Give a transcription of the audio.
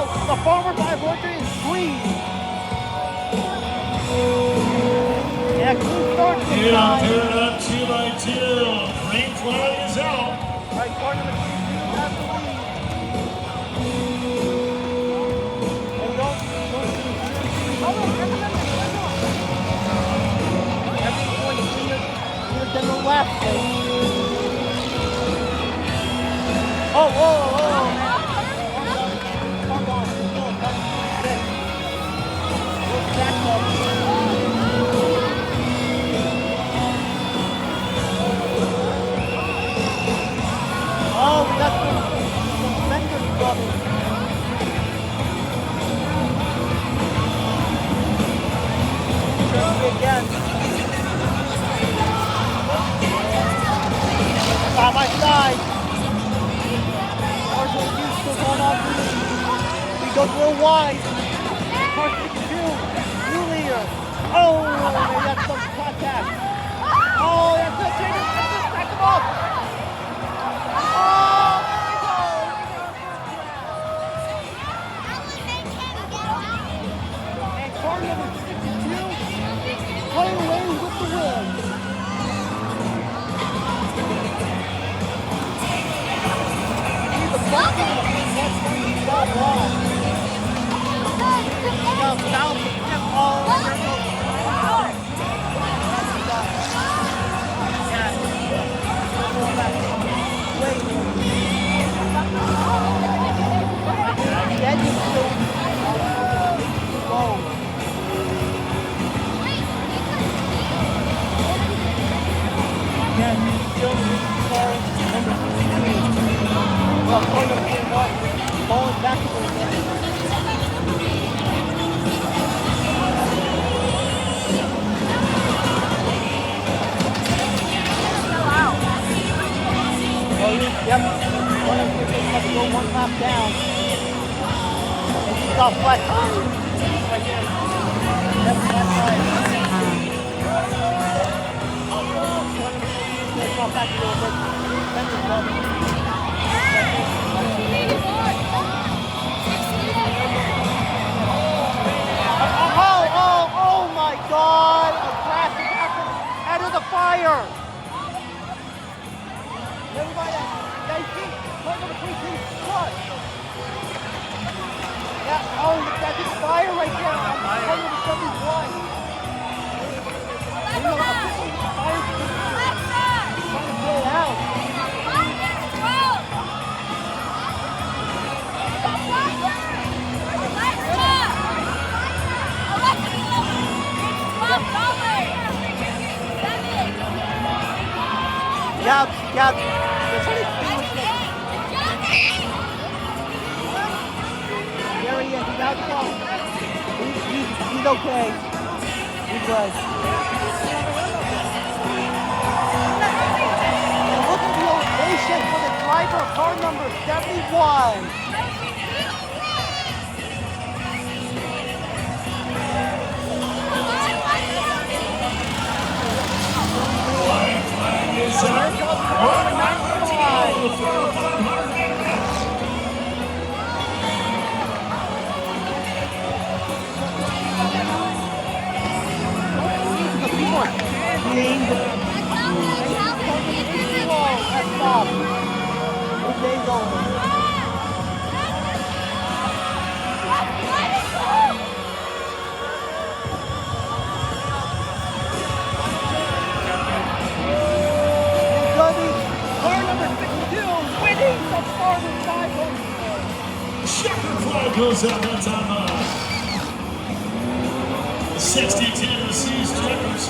the former 500 is green. Yeah, clean start this Yeah, time. paired up 2 by 2. Green flag is out. Right, car number 22 has the lead. And don't everyone's cleaner than the last place. Oh, man. Hold on. Back up. Oh, we got some fender trouble. Try again. By my side. Marshall Houston going off the lead. He goes real wide. Car 62. New leader. Oh, they got some contact. Oh, that's the change. Just back him up. And car number 62 playing away with the win. He's a bucket. That's not wrong. Now, oh, there goes. Falling backwards again. Yep. One of them has to go one lap down. And she's off flat. Right there. Yep, that's right. Let's go back a little bit. Then we'll go. Oh my God! A crash out of the fire! Everybody, they see part of the precinct front. Yeah, oh, that's just fire right there on part of the 71. You know, fire trying to blow out. Yeah. There's only three with me. There he is. He's out close. He's okay. He's good. And look at the ovation for the driver of car number 71. Checkered flag goes out that time. 62 sees checkers.